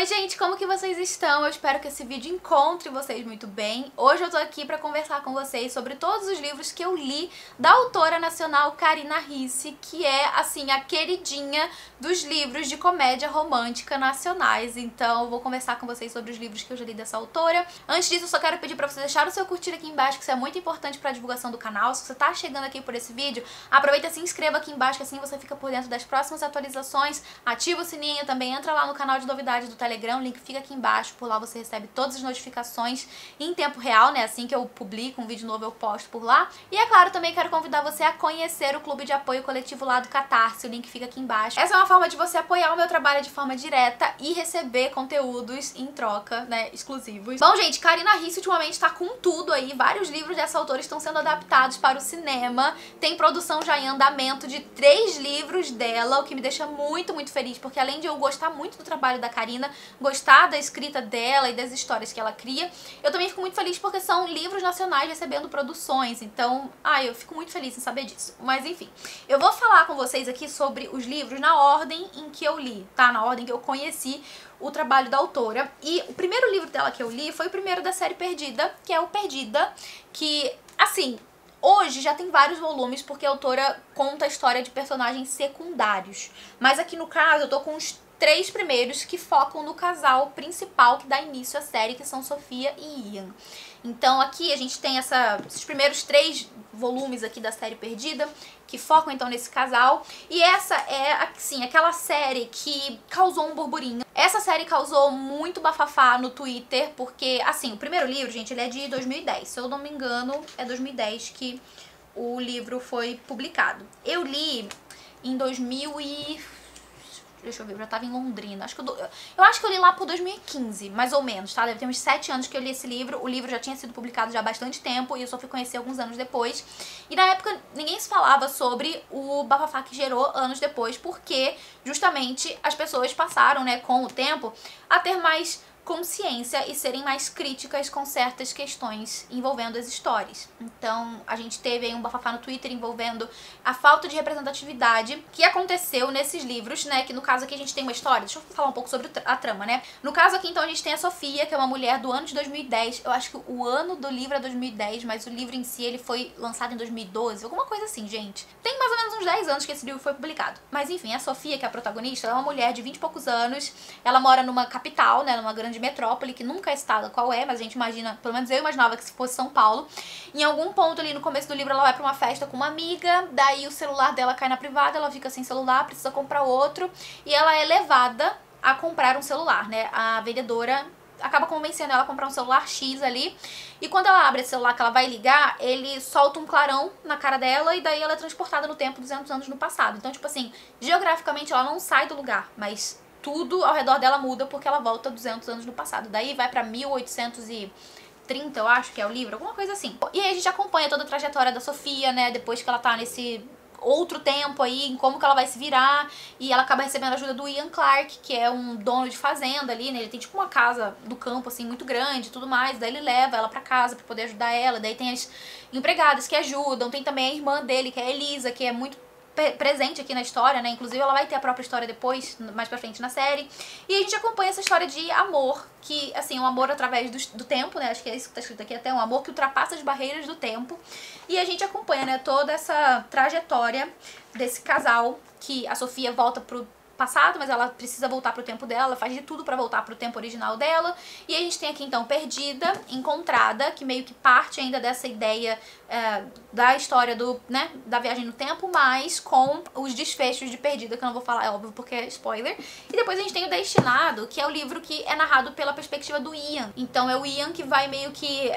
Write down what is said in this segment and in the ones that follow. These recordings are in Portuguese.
Oi gente, como que vocês estão? Eu espero que esse vídeo encontre vocês muito bem. Hoje eu tô aqui pra conversar com vocês sobre todos os livros que eu li da autora nacional Carina Ricci, que é, assim, a queridinha dos livros de comédia romântica nacionais. Então eu vou conversar com vocês sobre os livros que eu já li dessa autora. Antes disso, eu só quero pedir pra você deixar o seu curtir aqui embaixo, que isso é muito importante pra divulgação do canal. Se você tá chegando aqui por esse vídeo, aproveita e se inscreva aqui embaixo, que assim você fica por dentro das próximas atualizações. Ativa o sininho, também entra lá no canal de novidades do Telegram, o link fica aqui embaixo, por lá você recebe todas as notificações em tempo real, né, assim que eu publico um vídeo novo eu posto por lá. E é claro, também quero convidar você a conhecer o clube de apoio coletivo lá do Catarse, o link fica aqui embaixo. Essa é uma forma de você apoiar o meu trabalho de forma direta e receber conteúdos em troca, né, exclusivos. Bom, gente, Carina Ricci ultimamente tá com tudo aí, vários livros dessa autora estão sendo adaptados para o cinema, tem produção já em andamento de 3 livros dela, o que me deixa muito, muito feliz, porque além de eu gostar muito do trabalho da Carina, gostar da escrita dela e das histórias que ela cria, eu também fico muito feliz porque são livros nacionais recebendo produções, então, eu fico muito feliz em saber disso. Mas enfim, eu vou falar com vocês aqui sobre os livros na ordem em que eu li, tá? Na ordem que eu conheci o trabalho da autora. E o primeiro livro dela que eu li foi o primeiro da série Perdida, que é o Perdida, que, assim, hoje já tem vários volumes porque a autora conta a história de personagens secundários. Mas aqui no caso eu tô com os 3 primeiros que focam no casal principal que dá início à série, que são Sofia e Ian. Então aqui a gente tem esses primeiros 3 volumes aqui da série Perdida, que focam então nesse casal. E essa é, assim, aquela série que causou um burburinho. Essa série causou muito bafafá no Twitter, porque, assim, o primeiro livro, gente, ele é de 2010. Se eu não me engano, é 2010 que o livro foi publicado. Eu li em 2000 e... Deixa eu ver, eu já tava em Londrina. Eu acho que eu li lá por 2015, mais ou menos, tá? Deve ter uns 7 anos que eu li esse livro. O livro já tinha sido publicado já há bastante tempo e eu só fui conhecer alguns anos depois. E na época ninguém se falava sobre o bafafá que gerou anos depois, porque justamente as pessoas passaram, né, com o tempo, a ter mais consciência e serem mais críticas com certas questões envolvendo as histórias. Então a gente teve aí um bafafá no Twitter envolvendo a falta de representatividade que aconteceu nesses livros, né, que no caso aqui a gente tem uma história, deixa eu falar um pouco sobre a trama, né. No caso aqui então a gente tem a Sofia, que é uma mulher do ano de 2010, eu acho que o ano do livro é 2010, mas o livro em si ele foi lançado em 2012, alguma coisa assim, gente. Tem mais ou menos uns 10 anos que esse livro foi publicado. Mas enfim, a Sofia, que é a protagonista, ela é uma mulher de 20 e poucos anos, ela mora numa capital, né, numa grande metrópole, que nunca é citada qual é, mas a gente imagina, pelo menos eu imaginava que se fosse São Paulo. Em algum ponto ali no começo do livro ela vai pra uma festa com uma amiga, daí o celular dela cai na privada, ela fica sem celular, precisa comprar outro, e ela é levada a comprar um celular, né? A vendedora acaba convencendo ela a comprar um celular X ali, e quando ela abre esse celular que ela vai ligar, ele solta um clarão na cara dela, e daí ela é transportada no tempo 200 anos no passado. Então, tipo assim, geograficamente ela não sai do lugar, mas tudo ao redor dela muda porque ela volta 200 anos no passado. Daí vai pra 1830, eu acho que é o livro, alguma coisa assim. E aí a gente acompanha toda a trajetória da Sofia, né, depois que ela tá nesse outro tempo aí, em como que ela vai se virar, e ela acaba recebendo a ajuda do Ian Clark, que é um dono de fazenda ali, né, ele tem tipo uma casa do campo, assim, muito grande e tudo mais, daí ele leva ela pra casa pra poder ajudar ela, daí tem as empregadas que ajudam, tem também a irmã dele, que é a Elisa, que é muito presente aqui na história, né, inclusive ela vai ter a própria história depois, mais pra frente na série, e a gente acompanha essa história de amor, que, assim, um amor através do tempo, né, acho que é isso que tá escrito aqui até, um amor que ultrapassa as barreiras do tempo, e a gente acompanha, né, toda essa trajetória desse casal, que a Sofia volta pro passado, mas ela precisa voltar pro tempo dela, ela faz de tudo pra voltar pro tempo original dela, e a gente tem aqui então Perdida, Encontrada, que meio que parte ainda dessa ideia da história né, da viagem no tempo, mas com os desfechos de Perdida, que eu não vou falar, é óbvio, porque é spoiler. E depois a gente tem o Destinado, que é o livro que é narrado pela perspectiva do Ian, então é o Ian que vai meio que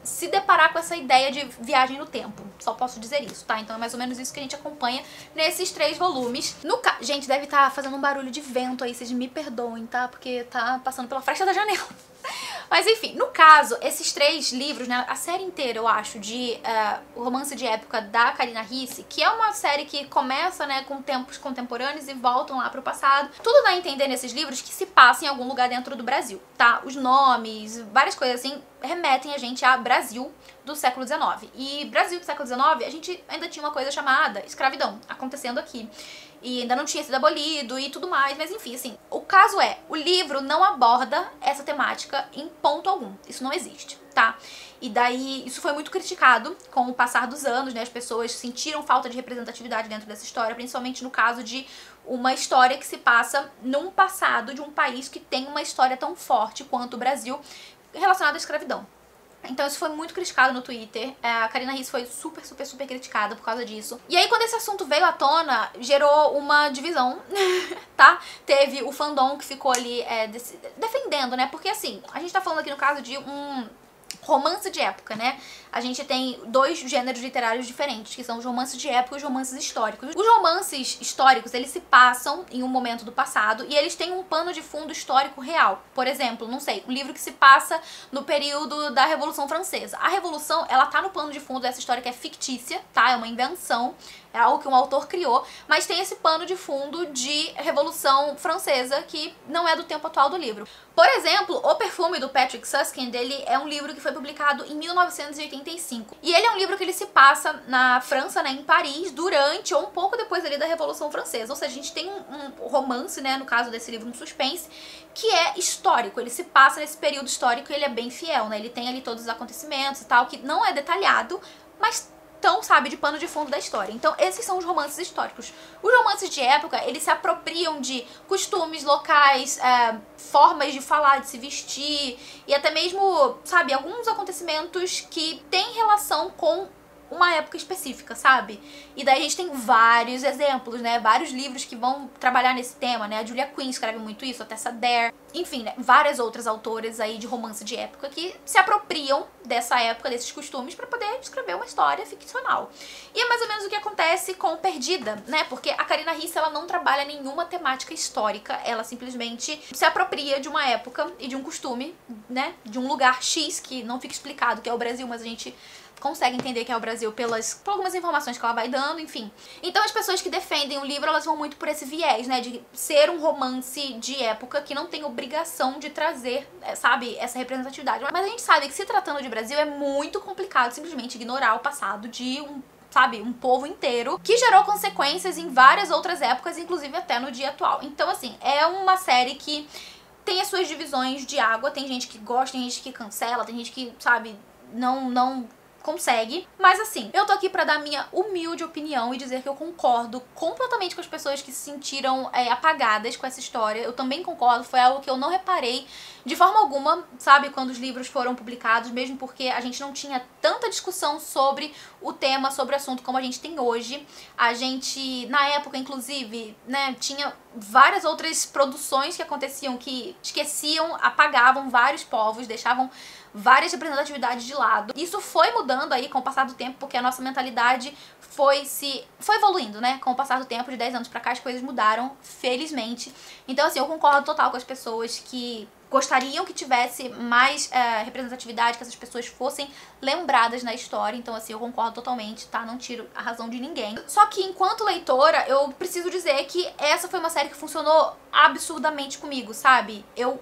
se deparar com essa ideia de viagem no tempo. Só posso dizer isso, tá? Então é mais ou menos isso que a gente acompanha nesses 3 volumes. Gente, deve estar fazendo um barulho de vento aí, vocês me perdoem, tá? Porque tá passando pela fresta da janela. Mas enfim, no caso, esses 3 livros, né, a série inteira, eu acho, de o romance de época da Carina Ricci, que é uma série que começa, né, com tempos contemporâneos e voltam lá pro passado. Tudo dá a entender nesses livros que se passa em algum lugar dentro do Brasil, tá? Os nomes, várias coisas assim, remetem a gente a Brasil do século XIX. E Brasil do século XIX, a gente ainda tinha uma coisa chamada escravidão acontecendo aqui. e ainda não tinha sido abolido e tudo mais, mas enfim, assim, o caso é, o livro não aborda essa temática em ponto algum, isso não existe, tá? E daí, isso foi muito criticado com o passar dos anos, né, as pessoas sentiram falta de representatividade dentro dessa história, principalmente no caso de uma história que se passa num passado de um país que tem uma história tão forte quanto o Brasil relacionada à escravidão. Então isso foi muito criticado no Twitter, a Karina Ricci foi super criticada por causa disso. E aí quando esse assunto veio à tona, gerou uma divisão, tá? Teve o fandom que ficou ali defendendo, né? Porque assim, a gente tá falando aqui no caso de um romance de época, né? A gente tem dois gêneros literários diferentes, que são os romances de época e os romances históricos. Os romances históricos, eles se passam em um momento do passado e eles têm um pano de fundo histórico real. Por exemplo, não sei, um livro que se passa no período da Revolução Francesa. A Revolução, ela tá no pano de fundo dessa história que é fictícia, tá? É uma invenção, é algo que um autor criou, mas tem esse pano de fundo de Revolução Francesa que não é do tempo atual do livro. Por exemplo, O Perfume, do Patrick Suskind, ele é um livro que foi publicado em 1985. E ele é um livro que ele se passa na França, né, em Paris, durante ou um pouco depois ali da Revolução Francesa. Ou seja, a gente tem um romance, né, no caso desse livro, um suspense, que é histórico. Ele se passa nesse período histórico e ele é bem fiel, né? Ele tem ali todos os acontecimentos e tal, que não é detalhado, mas tão, sabe, de pano de fundo da história. Então, esses são os romances históricos. Os romances de época, eles se apropriam de costumes locais, formas de falar, de se vestir, e até mesmo, sabe, alguns acontecimentos que têm relação com uma época específica, sabe? E daí a gente tem vários exemplos, né? Vários livros que vão trabalhar nesse tema, né? A Julia Quinn escreve muito isso, a Tessa Dare, enfim, né? Várias outras autoras aí de romance de época que se apropriam dessa época, desses costumes, pra poder escrever uma história ficcional. E é mais ou menos o que acontece com Perdida, né? Porque a Karina Ricci, ela não trabalha nenhuma temática histórica, ela simplesmente se apropria de uma época e de um costume, né? De um lugar X, que não fica explicado que é o Brasil, mas a gente consegue entender que é o Brasil por algumas informações que ela vai dando, enfim. Então as pessoas que defendem o livro, elas vão muito por esse viés, né, de ser um romance de época que não tem obrigação de trazer, sabe, essa representatividade. Mas a gente sabe que se tratando de Brasil é muito complicado simplesmente ignorar o passado de um povo inteiro, que gerou consequências em várias outras épocas, inclusive até no dia atual. Então, assim, é uma série que tem as suas divisões de água, tem gente que gosta, tem gente que cancela, tem gente que, sabe, não consegue, mas assim, eu tô aqui pra dar minha humilde opinião e dizer que eu concordo completamente com as pessoas que se sentiram apagadas com essa história. Eu também concordo, foi algo que eu não reparei de forma alguma, sabe, quando os livros foram publicados, mesmo porque a gente não tinha tanta discussão sobre o tema, sobre o assunto como a gente tem hoje. A gente, na época, inclusive, né, tinha várias outras produções que aconteciam que esqueciam, apagavam vários povos, deixavam várias representatividades de lado. Isso foi mudando aí com o passar do tempo, porque a nossa mentalidade foi evoluindo, né? Com o passar do tempo, de 10 anos pra cá, as coisas mudaram, felizmente. Então, assim, eu concordo total com as pessoas que gostariam que tivesse mais representatividade, que essas pessoas fossem lembradas na história. Então, assim, eu concordo totalmente, tá? Não tiro a razão de ninguém. Só que, enquanto leitora, eu preciso dizer que essa foi uma série que funcionou absurdamente comigo, sabe? Eu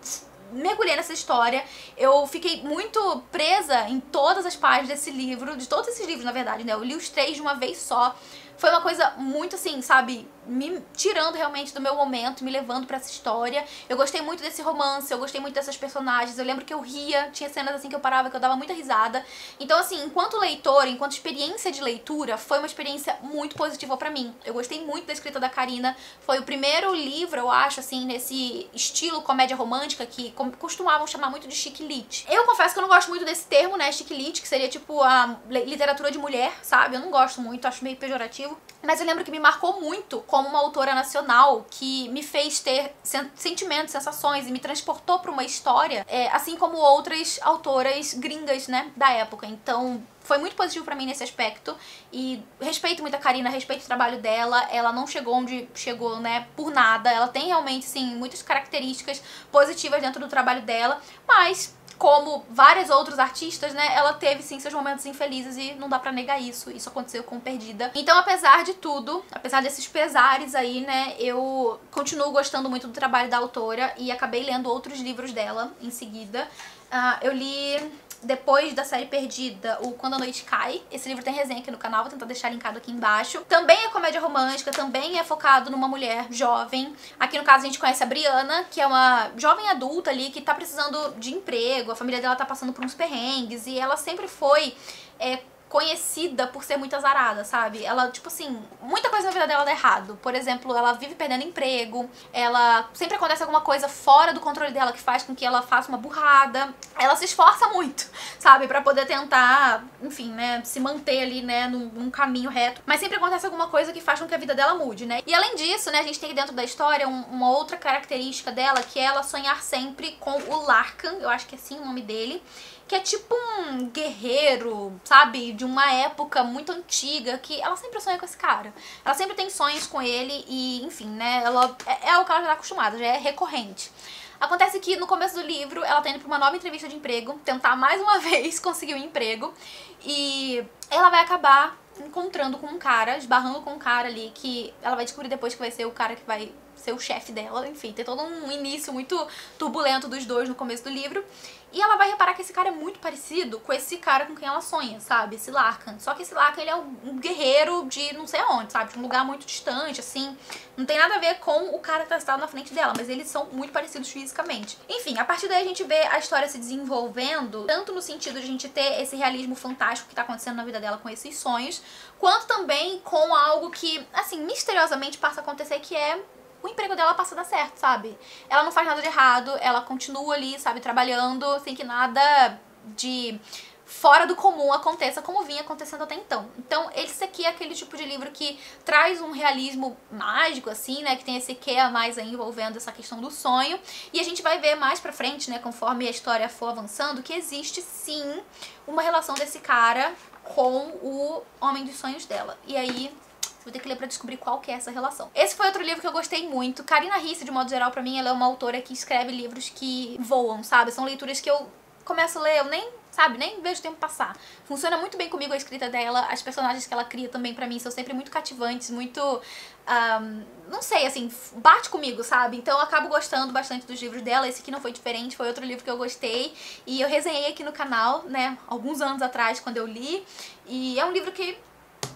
mergulhei nessa história, eu fiquei muito presa em todas as páginas desse livro, de todos esses livros, na verdade, né? Eu li os 3 de uma vez só. Foi uma coisa muito assim, sabe, me tirando realmente do meu momento, me levando pra essa história. Eu gostei muito desse romance, eu gostei muito dessas personagens, eu lembro que eu ria, tinha cenas assim que eu parava, que eu dava muita risada. Então assim, enquanto leitora, enquanto experiência de leitura, foi uma experiência muito positiva pra mim. Eu gostei muito da escrita da Karina, foi o primeiro livro, eu acho, assim, nesse estilo comédia romântica que costumavam chamar muito de chick lit. Eu confesso que eu não gosto muito desse termo, né, chick lit, que seria tipo a literatura de mulher, sabe? Eu não gosto muito, acho meio pejorativo. Mas eu lembro que me marcou muito como uma autora nacional que me fez ter sentimentos, sensações e me transportou para uma história, assim como outras autoras gringas, né, da época. Então foi muito positivo pra mim nesse aspecto e respeito muito a Karina, respeito o trabalho dela. Ela não chegou onde chegou, né, por nada. Ela tem realmente, sim, muitas características positivas dentro do trabalho dela, mas como vários outros artistas, né, ela teve sim seus momentos infelizes e não dá pra negar isso. Isso aconteceu com Perdida. Então, apesar de tudo, apesar desses pesares aí, né, eu continuo gostando muito do trabalho da autora e acabei lendo outros livros dela em seguida. Eu li depois da série Perdida, o Quando a Noite Cai. Esse livro tem resenha aqui no canal, vou tentar deixar linkado aqui embaixo. Também é comédia romântica, também é focado numa mulher jovem. Aqui no caso a gente conhece a Briana, que é uma jovem adulta ali que tá precisando de emprego, a família dela tá passando por uns perrengues e ela sempre foi conhecida por ser muito azarada, sabe? Ela, tipo assim, muita coisa na vida dela dá errado. Por exemplo, ela vive perdendo emprego, ela sempre acontece alguma coisa fora do controle dela que faz com que ela faça uma burrada. Ela se esforça muito, sabe? Pra poder tentar, enfim, né, se manter ali, né, num caminho reto. Mas sempre acontece alguma coisa que faz com que a vida dela mude, né? E além disso, né, a gente tem dentro da história uma outra característica dela, que é ela sonhar sempre com o Larkan, eu acho que é assim o nome dele, que é tipo um guerreiro, sabe, de uma época muito antiga, que ela sempre sonha com esse cara. Ela sempre tem sonhos com ele e, enfim, né, ela é o que ela já tá acostumada, já é recorrente. Acontece que no começo do livro ela tá indo pra uma nova entrevista de emprego, tentar mais uma vez conseguir um emprego, e ela vai acabar encontrando com um cara, esbarrando com um cara ali, que ela vai descobrir depois que vai ser o cara que vai ser o chefe dela, enfim, tem todo um início muito turbulento dos dois no começo do livro. E ela vai reparar que esse cara é muito parecido com esse cara com quem ela sonha, sabe? Esse Larkan. Só que esse Larkan, ele é um guerreiro de não sei onde, sabe? De um lugar muito distante, assim. Não tem nada a ver com o cara que tá sentado na frente dela, mas eles são muito parecidos fisicamente. Enfim, a partir daí a gente vê a história se desenvolvendo, tanto no sentido de a gente ter esse realismo fantástico que tá acontecendo na vida dela com esses sonhos, quanto também com algo que, assim, misteriosamente passa a acontecer, que é o emprego dela passa a dar certo, sabe? Ela não faz nada de errado, ela continua ali, sabe, trabalhando, sem que nada de fora do comum aconteça, como vinha acontecendo até então. Então, esse aqui é aquele tipo de livro que traz um realismo mágico, assim, né, que tem esse quê a mais aí envolvendo essa questão do sonho, e a gente vai ver mais pra frente, né, conforme a história for avançando, que existe, sim, uma relação desse cara com o homem dos sonhos dela. E aí vou ter que ler pra descobrir qual que é essa relação. Esse foi outro livro que eu gostei muito. Karina Risse, de modo geral, pra mim, ela é uma autora que escreve livros que voam, sabe? São leituras que eu começo a ler, eu nem, sabe, nem vejo o tempo passar. Funciona muito bem comigo a escrita dela, as personagens que ela cria também pra mim são sempre muito cativantes, muito, não sei, assim, bate comigo, sabe? Então eu acabo gostando bastante dos livros dela. Esse aqui não foi diferente, foi outro livro que eu gostei e eu resenhei aqui no canal, né, alguns anos atrás, quando eu li, e é um livro que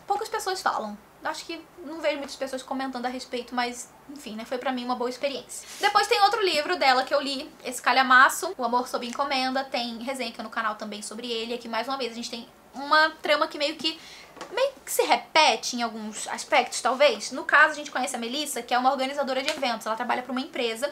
poucas pessoas falam. Acho que não vejo muitas pessoas comentando a respeito, mas, enfim, né, foi pra mim uma boa experiência. Depois tem outro livro dela que eu li, esse Calhamaço, O Amor Sob Encomenda, tem resenha aqui no canal também sobre ele. Aqui, mais uma vez, a gente tem uma trama que meio que se repete em alguns aspectos, talvez. No caso, a gente conhece a Melissa, que é uma organizadora de eventos, ela trabalha para uma empresa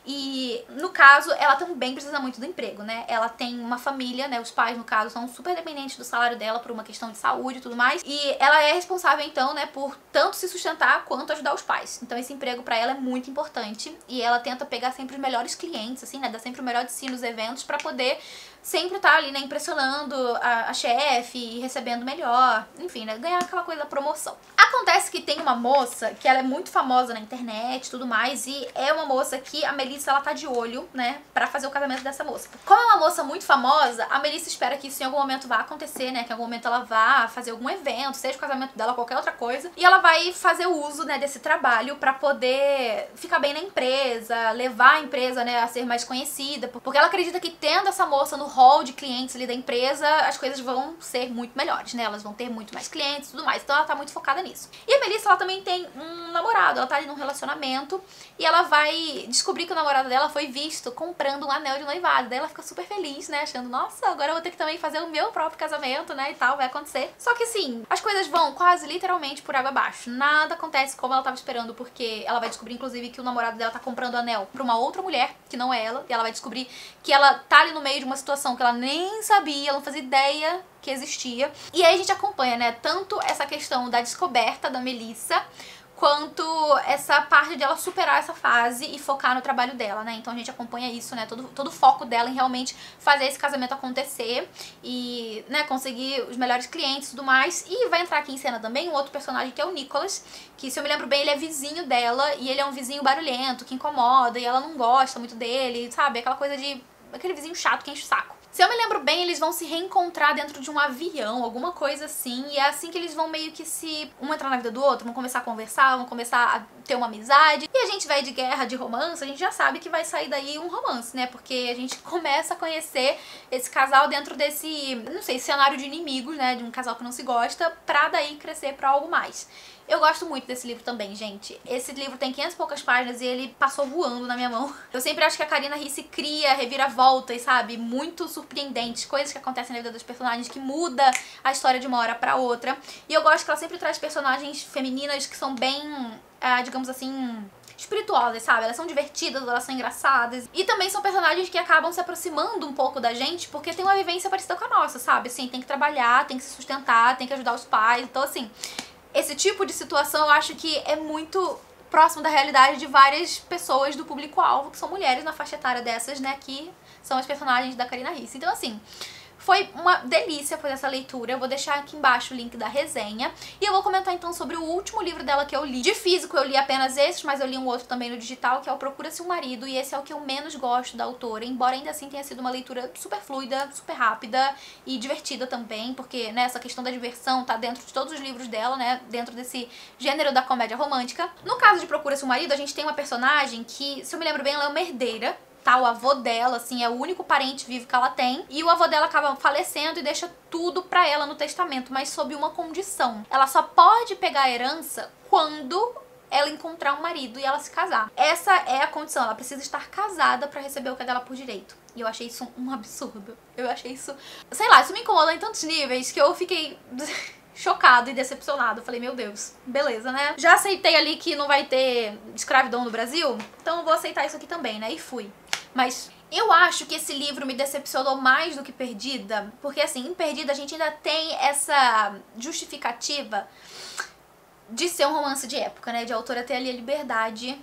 e, no caso, ela também precisa muito do emprego, né? Ela tem uma família, né? Os pais, no caso, são super dependentes do salário dela por uma questão de saúde e tudo mais, e ela é responsável, então, né, por tanto se sustentar quanto ajudar os pais. Então esse emprego pra ela é muito importante e ela tenta pegar sempre os melhores clientes, assim, né? Dar sempre o melhor de si nos eventos pra poder sempre estar ali, né, impressionando a chefe e recebendo melhor, enfim, né, ganhar aquela coisa da promoção. Acontece que tem uma moça que ela é muito famosa na internet e tudo mais, e é uma moça que a Melissa, ela tá de olho, né, pra fazer o casamento dessa moça. Como é uma moça muito famosa, a Melissa espera que isso em algum momento vá acontecer, né, que em algum momento ela vá fazer algum evento, seja o casamento dela, qualquer outra coisa, e ela vai fazer uso, né, desse trabalho pra poder ficar bem na empresa, levar a empresa, né, a ser mais conhecida, porque ela acredita que tendo essa moça no hall de clientes ali da empresa, as coisas vão ser muito melhores, né? Elas vão ter muito mais clientes e tudo mais. Então ela tá muito focada nisso. E a Melissa, ela também tem um namorado, ela tá ali num relacionamento e ela vai descobrir que o namorado dela foi visto comprando um anel de noivado. Daí ela fica super feliz, né? Achando, nossa, agora eu vou ter que também fazer o meu próprio casamento, né? E tal, vai acontecer. Só que assim, as coisas vão quase literalmente por água abaixo. Nada acontece como ela tava esperando, porque ela vai descobrir, inclusive, que o namorado dela tá comprando anel pra uma outra mulher, que não é ela. E ela vai descobrir que ela tá ali no meio de uma situação que ela nem sabia, ela não fazia ideia que existia. E aí a gente acompanha, né, tanto essa questão da descoberta da Melissa, quanto essa parte de ela superar essa fase e focar no trabalho dela, né? Então a gente acompanha isso, né? Todo o foco dela em realmente fazer esse casamento acontecer e, né, conseguir os melhores clientes e tudo mais. E vai entrar aqui em cena também um outro personagem que é o Nicholas, que, se eu me lembro bem, ele é vizinho dela e ele é um vizinho barulhento, que incomoda e ela não gosta muito dele, sabe? Aquela coisa de... aquele vizinho chato que enche o saco. Se eu me lembro bem, eles vão se reencontrar dentro de um avião, alguma coisa assim, e é assim que eles vão meio que se... um entrar na vida do outro, vão começar a conversar, vão começar a ter uma amizade. E a gente vai de guerra, de romance, a gente já sabe que vai sair daí um romance, né? Porque a gente começa a conhecer esse casal dentro desse, não sei, cenário de inimigos, né? De um casal que não se gosta, pra daí crescer pra algo mais. Eu gosto muito desse livro também, gente. Esse livro tem 500 e poucas páginas e ele passou voando na minha mão. Eu sempre acho que a Karina Ricci cria reviravoltas, sabe? Muito surpreendentes, coisas que acontecem na vida dos personagens que muda a história de uma hora pra outra. E eu gosto que ela sempre traz personagens femininas que são bem, digamos assim, espirituosas, sabe? Elas são divertidas, elas são engraçadas. E também são personagens que acabam se aproximando um pouco da gente, porque tem uma vivência parecida com a nossa, sabe? Assim, tem que trabalhar, tem que se sustentar, tem que ajudar os pais. Então, assim, esse tipo de situação eu acho que é muito próximo da realidade de várias pessoas do público-alvo, que são mulheres na faixa etária dessas, né, que são as personagens da Karina Ricci. Então, assim, foi uma delícia fazer essa leitura. Eu vou deixar aqui embaixo o link da resenha. E eu vou comentar então sobre o último livro dela que eu li. De físico eu li apenas esses, mas eu li um outro também no digital, que é o Procura-se um Marido. E esse é o que eu menos gosto da autora, embora ainda assim tenha sido uma leitura super fluida, super rápida e divertida também, porque, né, essa questão da diversão tá dentro de todos os livros dela, né, dentro desse gênero da comédia romântica. No caso de Procura-se um Marido, a gente tem uma personagem que, se eu me lembro bem, ela é uma herdeira. Tá, o avô dela, assim, é o único parente vivo que ela tem. E o avô dela acaba falecendo e deixa tudo pra ela no testamento, mas sob uma condição. Ela só pode pegar a herança quando ela encontrar um marido e ela se casar. Essa é a condição, ela precisa estar casada pra receber o que é dela por direito. E eu achei isso um absurdo. Eu achei isso... Sei lá, isso me incomodou em tantos níveis que eu fiquei... chocado e decepcionado. Eu falei, meu Deus, beleza, né? Já aceitei ali que não vai ter escravidão no Brasil, então eu vou aceitar isso aqui também, né? E fui. Mas eu acho que esse livro me decepcionou mais do que Perdida, porque assim, em Perdida a gente ainda tem essa justificativa de ser um romance de época, né? De a autora ter ali a liberdade,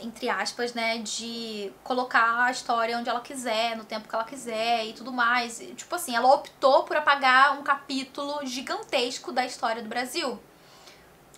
entre aspas, né, de colocar a história onde ela quiser, no tempo que ela quiser e tudo mais. E, tipo assim, ela optou por apagar um capítulo gigantesco da história do Brasil.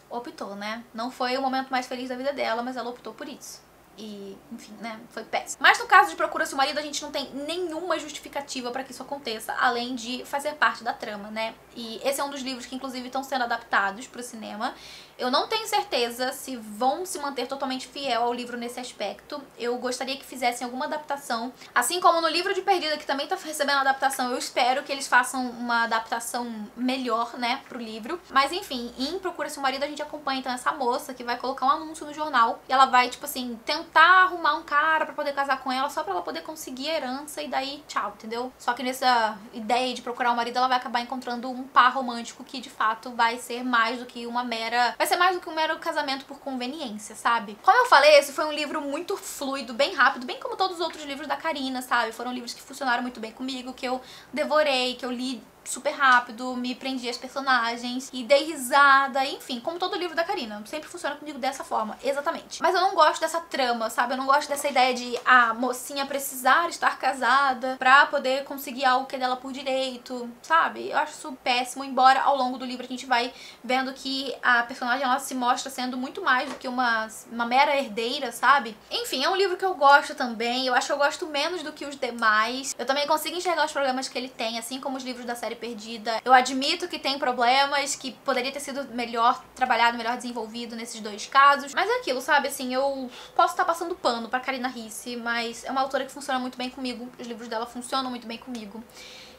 Optou, né? Não foi o momento mais feliz da vida dela, mas ela optou por isso. E, enfim, né, foi péssimo. Mas no caso de Procura-se um Marido, a gente não tem nenhuma justificativa pra que isso aconteça, além de fazer parte da trama, né? E esse é um dos livros que, inclusive, estão sendo adaptados pro cinema. Eu não tenho certeza se vão se manter totalmente fiel ao livro nesse aspecto. Eu gostaria que fizessem alguma adaptação. Assim como no livro de Perdida, que também tá recebendo adaptação, eu espero que eles façam uma adaptação melhor, né, pro livro. Mas, enfim, em Procura-se um Marido, a gente acompanha, então, essa moça que vai colocar um anúncio no jornal e ela vai, tipo assim, tentar arrumar um cara pra poder casar com ela, só pra ela poder conseguir a herança e daí tchau, entendeu? Só que nessa ideia de procurar um marido, ela vai acabar encontrando um par romântico que, de fato, vai ser mais do que uma mera... Vai ser mais do que um mero casamento por conveniência, sabe? Como eu falei, esse foi um livro muito fluido, bem rápido, bem como todos os outros livros da Karina, sabe? Foram livros que funcionaram muito bem comigo, que eu devorei, que eu li super rápido, me prendi às personagens e dei risada, enfim, como todo livro da Karina, sempre funciona comigo dessa forma, exatamente. Mas eu não gosto dessa trama, sabe? Eu não gosto dessa ideia de a mocinha precisar estar casada pra poder conseguir algo que é dela por direito, sabe? Eu acho isso péssimo, embora ao longo do livro a gente vai vendo que a personagem, ela se mostra sendo muito mais do que uma mera herdeira, sabe? Enfim, é um livro que eu gosto também, eu acho que eu gosto menos do que os demais. Eu também consigo enxergar os problemas que ele tem, assim como os livros da série Perdida. Eu admito que tem problemas, que poderia ter sido melhor trabalhado, melhor desenvolvido nesses dois casos. Mas é aquilo, sabe? Assim, eu posso estar passando pano pra Karina Ricci, mas é uma autora que funciona muito bem comigo. Os livros dela funcionam muito bem comigo.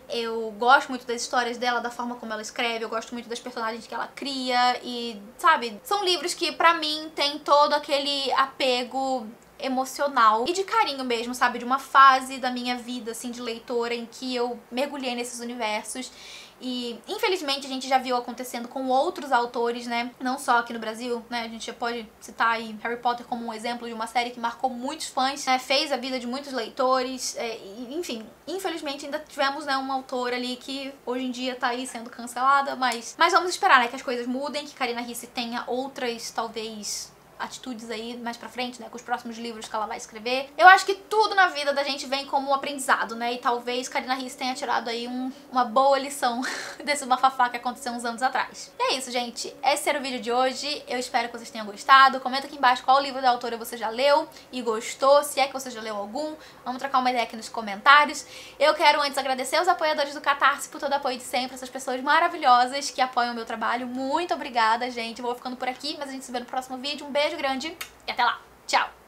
Eu gosto muito das histórias dela, da forma como ela escreve, eu gosto muito das personagens que ela cria e, sabe? São livros que, pra mim, tem todo aquele apego emocional e de carinho mesmo, sabe? De uma fase da minha vida, assim, de leitora em que eu mergulhei nesses universos. E, infelizmente, a gente já viu acontecendo com outros autores, né? Não só aqui no Brasil, né? A gente já pode citar aí Harry Potter como um exemplo de uma série que marcou muitos fãs, né? Fez a vida de muitos leitores, enfim. Infelizmente, ainda tivemos, né, uma autora ali que hoje em dia tá aí sendo cancelada, mas vamos esperar, né? Que as coisas mudem, que Karina Ricci tenha outras, talvez, atitudes aí mais pra frente, né, com os próximos livros que ela vai escrever. Eu acho que tudo na vida da gente vem como um aprendizado, né, e talvez Karina Ricci tenha tirado aí uma boa lição desse bafafá que aconteceu uns anos atrás. E é isso, gente. Esse era o vídeo de hoje. Eu espero que vocês tenham gostado. Comenta aqui embaixo qual livro da autora você já leu e gostou, se é que você já leu algum. Vamos trocar uma ideia aqui nos comentários. Eu quero antes agradecer os apoiadores do Catarse por todo o apoio de sempre, essas pessoas maravilhosas que apoiam o meu trabalho. Muito obrigada, gente. Eu vou ficando por aqui, mas a gente se vê no próximo vídeo. Um beijo. beijo grande e até lá. Tchau!